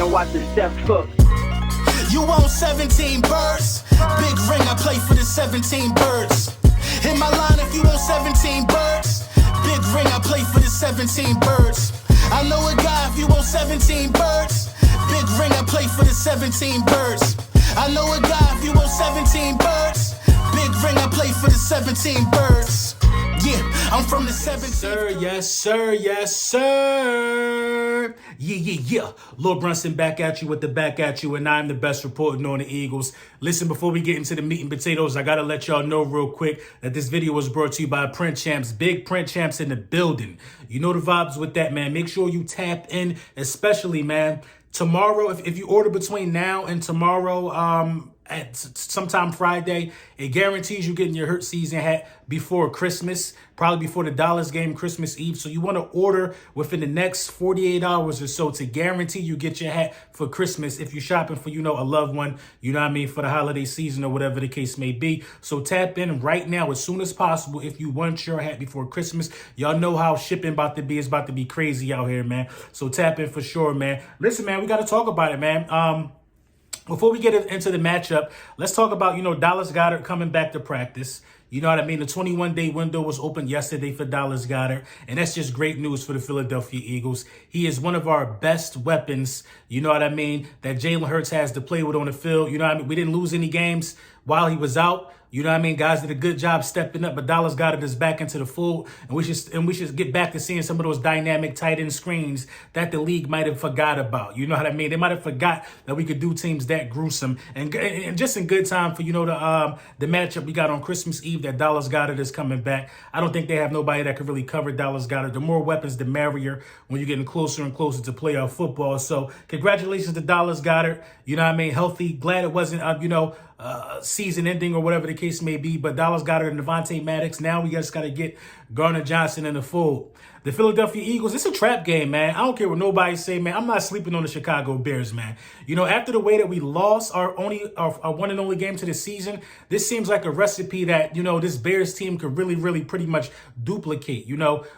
and watch the step cook. You want 17 birds? Big ring, I play for the 17 birds. Hit my line if you want 17 birds. Big ring, I play for the 17 birds. I know a guy if you want 17 birds. Big ring, I play for the 17 birds. I know a guy if you want 17 birds. Big ring, I play for the 17 birds. Yeah, I'm from the 17. Sir, yes, sir, yes, sir. Yeah. Lord Brunson back at you with the back at you, and I'm the best reporting on the Eagles. Listen, before we get into the meat and potatoes, I got to let y'all know real quick that this video was brought to you by Print Champs. Big Print Champs in the building. You know the vibes with that, man. Make sure you tap in, especially, man. Tomorrow, if you order between now and tomorrow, at sometime Friday, it guarantees you getting your Hurt Season hat before Christmas, probably before the Dallas game, Christmas Eve. So you want to order within the next 48 hours or so to guarantee you get your hat for Christmas if you're shopping for, a loved one, for the holiday season or whatever the case may be. So tap in right now as soon as possible if you want your hat before Christmas. Y'all know how shipping about to be. It's about to be crazy out here, man. So tap in for sure, man. Listen, man, we got to talk about it, man. Before we get into the matchup, let's talk about, Dallas Goedert coming back to practice. You know what I mean? The 21-day window was open yesterday for Dallas Goedert, and that's just great news for the Philadelphia Eagles. He is one of our best weapons, that Jalen Hurts has to play with on the field. We didn't lose any games while he was out. Guys did a good job stepping up, but Dallas Goedert is back into the fold, and we should get back to seeing some of those dynamic tight end screens that the league might have forgot about. You know what I mean? They might have forgot that we could do teams that gruesome, and just in good time for the matchup we got on Christmas Eve that Dallas Goedert is coming back. I don't think they have nobody that could really cover Dallas Goedert. The more weapons, the merrier when you're getting closer and closer to playoff football. So congratulations to Dallas Goedert. Healthy. Glad it wasn't season ending or whatever the case may be. But Dallas Goedert and Devontae Maddox. Now we just got to get Garner Johnson in the fold. The Philadelphia Eagles, it's a trap game, man. I don't care what nobody say, man. I'm not sleeping on the Chicago Bears, man. After the way that we lost our one and only game to the season, this seems like a recipe that, this Bears team could really pretty much duplicate.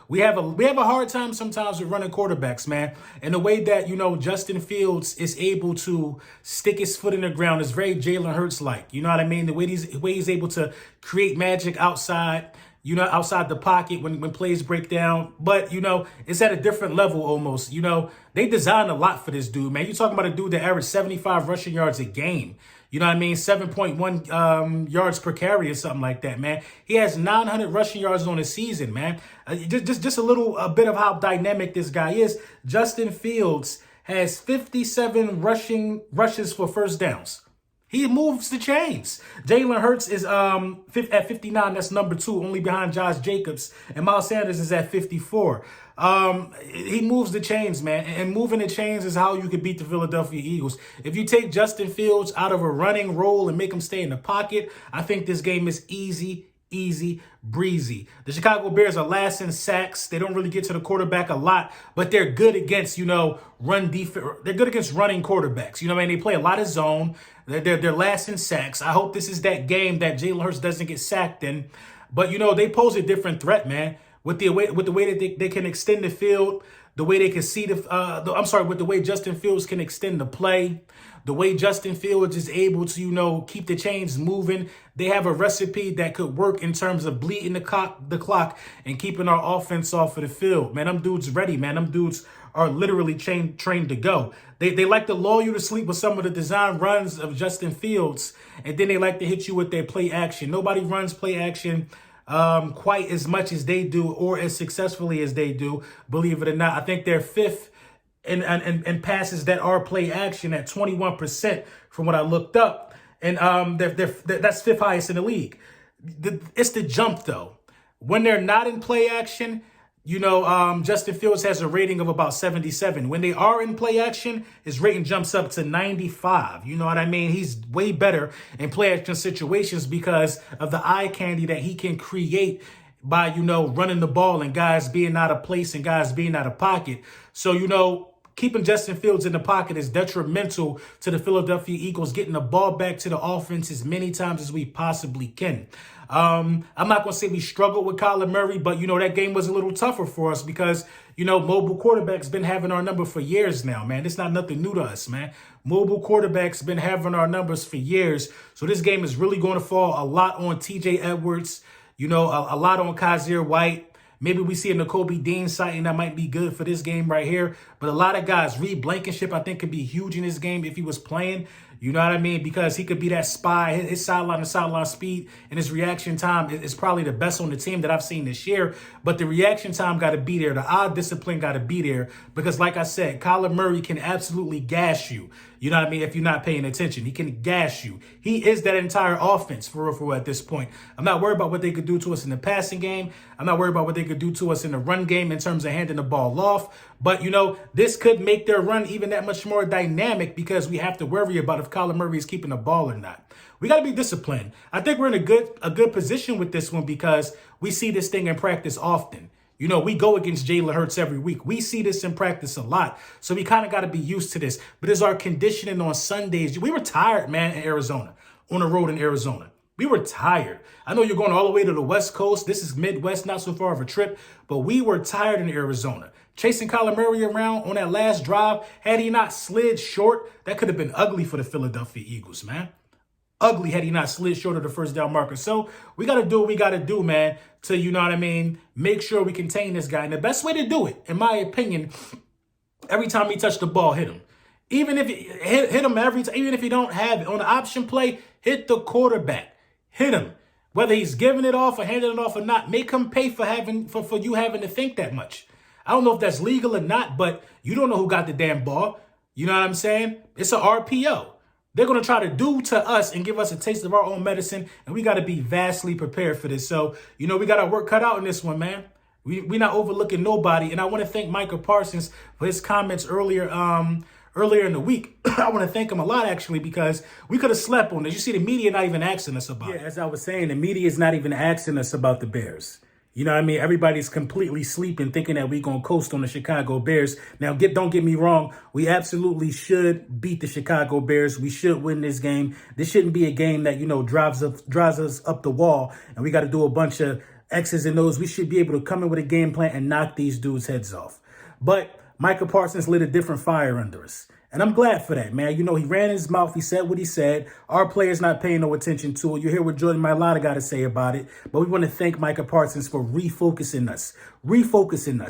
We have a hard time sometimes with running quarterbacks, man. And the way that, Justin Fields is able to stick his foot in the ground is very Jalen Hurts-like. You know what I mean? The way he's able to create magic outside the pocket when plays break down. But, it's at a different level almost. They designed a lot for this dude, man. You're talking about a dude that averaged 75 rushing yards a game. 7.1 yards per carry or something like that, man. He has 900 rushing yards on the season, man. Just a little bit of how dynamic this guy is. Justin Fields has 57 rushes for first downs. He moves the chains. Jalen Hurts is at 59. That's number 2, only behind Josh Jacobs. And Miles Sanders is at 54. He moves the chains, man. And moving the chains is how you could beat the Philadelphia Eagles. If you take Justin Fields out of a running role and make him stay in the pocket, I think this game is easy breezy. The Chicago Bears are last in sacks. They don't really get to the quarterback a lot, but they're good against, run defense. They're good against running quarterbacks. They play a lot of zone. They're last in sacks. I hope this is that game that Jalen Hurts doesn't get sacked in. But, they pose a different threat, man. With the way that they can extend the field, the way they can see with the way Justin Fields can extend the play, the way Justin Fields is able to, keep the chains moving. They have a recipe that could work in terms of bleeding the clock and keeping our offense off of the field. Man, them dudes ready, man. Them dudes are literally trained to go. They like to lull you to sleep with some of the design runs of Justin Fields, and then they like to hit you with their play action. Nobody runs play action quite as much as they do or as successfully as they do, believe it or not. I think they're 5th in passes that are play action at 21% from what I looked up. And that's 5th highest in the league. It's the jump, though. When they're not in play action, Justin Fields has a rating of about 77. When they are in play action, his rating jumps up to 95. You know what I mean? He's way better in play action situations because of the eye candy that he can create by, running the ball and guys being out of place and guys being out of pocket. So, keeping Justin Fields in the pocket is detrimental to the Philadelphia Eagles getting the ball back to the offense as many times as we possibly can. I'm not going to say we struggled with Kyler Murray, but, that game was a little tougher for us because, mobile quarterbacks been having our number for years now, man. It's not nothing new to us, man. Mobile quarterbacks been having our numbers for years. So this game is really going to fall a lot on TJ Edwards, a lot on Kaiser White. Maybe we see a N'Kobe Dean sighting that might be good for this game right here. But a lot of guys, Reed Blankenship, I think could be huge in this game if he was playing. You know what I mean? Because he could be that spy. His sideline to sideline speed and his reaction time is probably the best on the team that I've seen this year. But the reaction time got to be there. The eye discipline got to be there. Because like I said, Kyler Murray can absolutely gas you. You know what I mean? If you're not paying attention, he can gas you. He is that entire offense for real at this point. I'm not worried about what they could do to us in the passing game. I'm not worried about what they could do to us in the run game in terms of handing the ball off. But, this could make their run even that much more dynamic because we have to worry about if Kyler Murray is keeping the ball or not. We got to be disciplined. I think we're in a good position with this one because we see this thing in practice often. We go against Jalen Hurts every week. We see this in practice a lot. So we kind of got to be used to this. But as our conditioning on Sundays, we were tired, man, in Arizona, on the road in Arizona. We were tired. I know you're going all the way to the West Coast. This is Midwest, not so far of a trip. But we were tired in Arizona. Chasing Kyler Murray around on that last drive, had he not slid short, that could have been ugly for the Philadelphia Eagles, man. Ugly had he not slid short of the first down marker. So we got to do what we got to do, man, to, make sure we contain this guy. And the best way to do it, in my opinion, every time he touched the ball, hit him. Even if hit him every time, even if you don't have it on the option play, hit the quarterback. Hit him. Whether he's giving it off or handing it off or not, make him pay for you having to think that much. I don't know if that's legal or not, but you don't know who got the damn ball. You know what I'm saying? It's an RPO. They're going to try to do to us and give us a taste of our own medicine, and we got to be vastly prepared for this. So, we got our work cut out in this one, man. We're not overlooking nobody, and I want to thank Micah Parsons for his comments earlier in the week. I want to thank him a lot, actually, because we could have slept on this. You see, the media not even asking us about it. Yeah, as I was saying, the media is not even asking us about the Bears. You know what I mean? Everybody's completely sleeping, thinking that we're going to coast on the Chicago Bears. Now, don't get me wrong. We absolutely should beat the Chicago Bears. We should win this game. This shouldn't be a game that, drives us up the wall, and we got to do a bunch of X's and O's. We should be able to come in with a game plan and knock these dudes' heads off. But Micah Parsons lit a different fire under us. And I'm glad for that, man. He ran his mouth. He said what he said. Our players not paying no attention to it. You hear what Jordan Mailata got to say about it. But we want to thank Micah Parsons for refocusing us.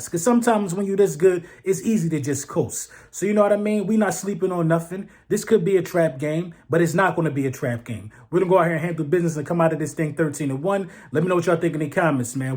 Because sometimes when you're this good, it's easy to just coast. So you know what I mean? We not sleeping on nothing. This could be a trap game, but it's not going to be a trap game. We're going to go out here and handle business and come out of this thing 13-1. Let me know what y'all think in the comments, man.